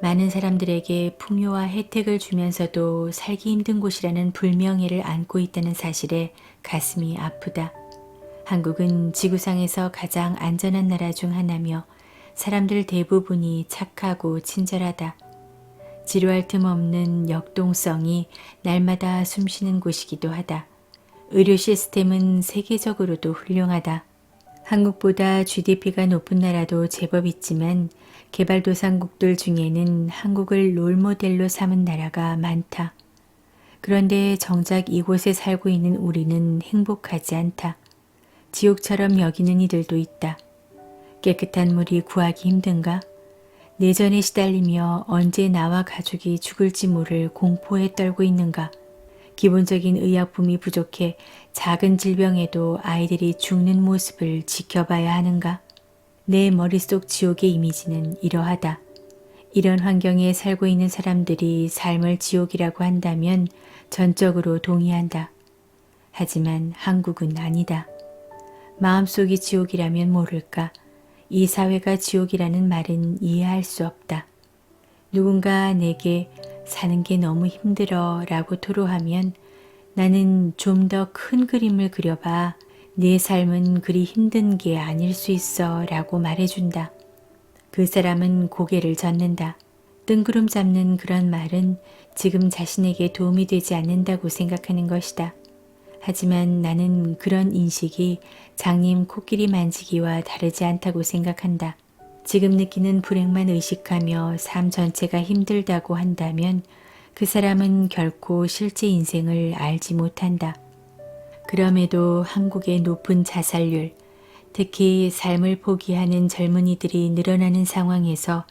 많은 사람들에게 풍요와 혜택을 주면서도 살기 힘든 곳이라는 불명예를 안고 있다는 사실에 가슴이 아프다. 한국은 지구상에서 가장 안전한 나라 중 하나며 사람들 대부분이 착하고 친절하다. 지루할 틈 없는 역동성이 날마다 숨쉬는 곳이기도 하다. 의료 시스템은 세계적으로도 훌륭하다. 한국보다 GDP가 높은 나라도 제법 있지만 개발도상국들 중에는 한국을 롤모델로 삼은 나라가 많다. 그런데 정작 이곳에 살고 있는 우리는 행복하지 않다. 지옥처럼 여기는 이들도 있다. 깨끗한 물이 구하기 힘든가? 내전에 시달리며 언제 나와 가족이 죽을지 모를 공포에 떨고 있는가? 기본적인 의약품이 부족해 작은 질병에도 아이들이 죽는 모습을 지켜봐야 하는가? 내 머릿속 지옥의 이미지는 이러하다. 이런 환경에 살고 있는 사람들이 삶을 지옥이라고 한다면 전적으로 동의한다. 하지만 한국은 아니다. 마음속이 지옥이라면 모를까? 이 사회가 지옥이라는 말은 이해할 수 없다. 누군가 내게 사는 게 너무 힘들어 라고 토로하면 나는 좀 더 큰 그림을 그려봐. 네 삶은 그리 힘든 게 아닐 수 있어 라고 말해준다. 그 사람은 고개를 젓는다. 뜬구름 잡는 그런 말은 지금 자신에게 도움이 되지 않는다고 생각하는 것이다. 하지만 나는 그런 인식이 장님 코끼리 만지기와 다르지 않다고 생각한다. 지금 느끼는 불행만 의식하며 삶 전체가 힘들다고 한다면 그 사람은 결코 실제 인생을 알지 못한다. 그럼에도 한국의 높은 자살률, 특히 삶을 포기하는 젊은이들이 늘어나는 상황에서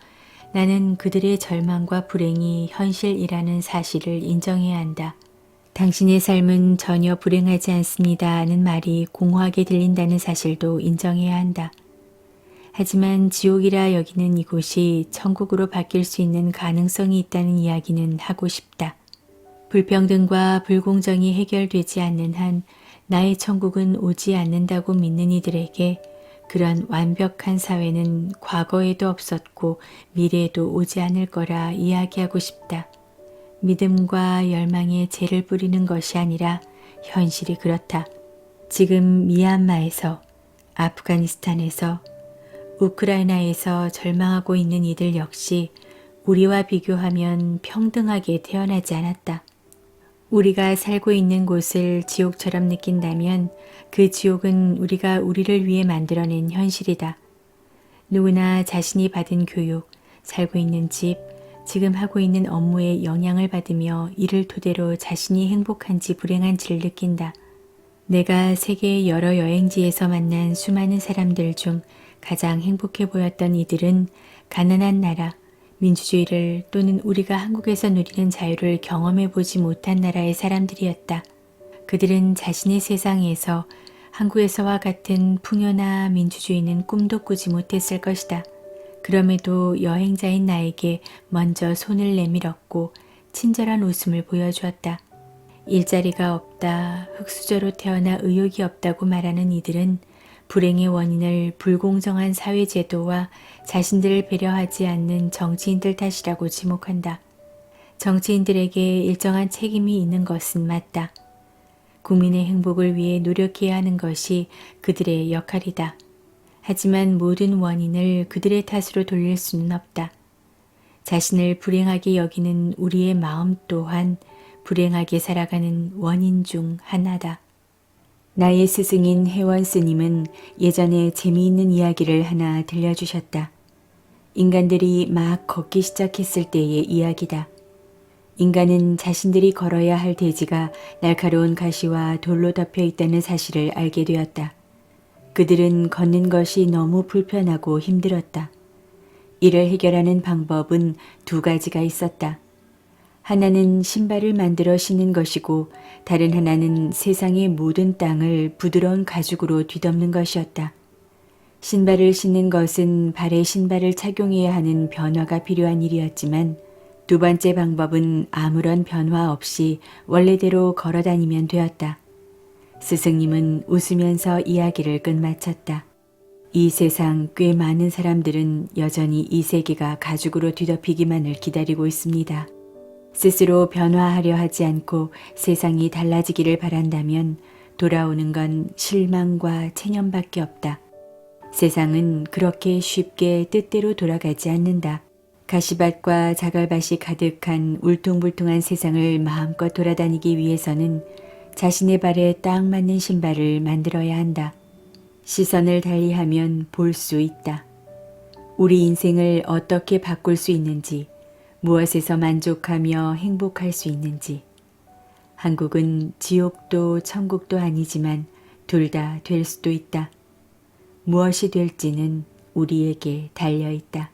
나는 그들의 절망과 불행이 현실이라는 사실을 인정해야 한다. 당신의 삶은 전혀 불행하지 않습니다 하는 말이 공허하게 들린다는 사실도 인정해야 한다. 하지만 지옥이라 여기는 이곳이 천국으로 바뀔 수 있는 가능성이 있다는 이야기는 하고 싶다. 불평등과 불공정이 해결되지 않는 한 나의 천국은 오지 않는다고 믿는 이들에게 그런 완벽한 사회는 과거에도 없었고 미래에도 오지 않을 거라 이야기하고 싶다. 믿음과 열망에 죄를 뿌리는 것이 아니라 현실이 그렇다. 지금 미얀마에서, 아프가니스탄에서, 우크라이나에서 절망하고 있는 이들 역시 우리와 비교하면 평등하게 태어나지 않았다. 우리가 살고 있는 곳을 지옥처럼 느낀다면 그 지옥은 우리가 우리를 위해 만들어낸 현실이다. 누구나 자신이 받은 교육, 살고 있는 집, 지금 하고 있는 업무에 영향을 받으며 이를 토대로 자신이 행복한지 불행한지를 느낀다. 내가 세계의 여러 여행지에서 만난 수많은 사람들 중 가장 행복해 보였던 이들은 가난한 나라, 민주주의를 또는 우리가 한국에서 누리는 자유를 경험해 보지 못한 나라의 사람들이었다. 그들은 자신의 세상에서 한국에서와 같은 풍요나 민주주의는 꿈도 꾸지 못했을 것이다. 그럼에도 여행자인 나에게 먼저 손을 내밀었고 친절한 웃음을 보여주었다. 일자리가 없다, 흙수저로 태어나 의욕이 없다고 말하는 이들은 불행의 원인을 불공정한 사회제도와 자신들을 배려하지 않는 정치인들 탓이라고 지목한다. 정치인들에게 일정한 책임이 있는 것은 맞다. 국민의 행복을 위해 노력해야 하는 것이 그들의 역할이다. 하지만 모든 원인을 그들의 탓으로 돌릴 수는 없다. 자신을 불행하게 여기는 우리의 마음 또한 불행하게 살아가는 원인 중 하나다. 나의 스승인 혜원 스님은 예전에 재미있는 이야기를 하나 들려주셨다. 인간들이 막 걷기 시작했을 때의 이야기다. 인간은 자신들이 걸어야 할 대지가 날카로운 가시와 돌로 덮여 있다는 사실을 알게 되었다. 그들은 걷는 것이 너무 불편하고 힘들었다. 이를 해결하는 방법은 두 가지가 있었다. 하나는 신발을 만들어 신는 것이고 다른 하나는 세상의 모든 땅을 부드러운 가죽으로 뒤덮는 것이었다. 신발을 신는 것은 발에 신발을 착용해야 하는 변화가 필요한 일이었지만 두 번째 방법은 아무런 변화 없이 원래대로 걸어 다니면 되었다. 스승님은 웃으면서 이야기를 끝마쳤다. 이 세상 꽤 많은 사람들은 여전히 이 세계가 가죽으로 뒤덮이기만을 기다리고 있습니다. 스스로 변화하려 하지 않고 세상이 달라지기를 바란다면 돌아오는 건 실망과 체념밖에 없다. 세상은 그렇게 쉽게 뜻대로 돌아가지 않는다. 가시밭과 자갈밭이 가득한 울퉁불퉁한 세상을 마음껏 돌아다니기 위해서는 자신의 발에 딱 맞는 신발을 만들어야 한다. 시선을 달리하면 볼 수 있다. 우리 인생을 어떻게 바꿀 수 있는지, 무엇에서 만족하며 행복할 수 있는지. 한국은 지옥도 천국도 아니지만 둘 다 될 수도 있다. 무엇이 될지는 우리에게 달려 있다.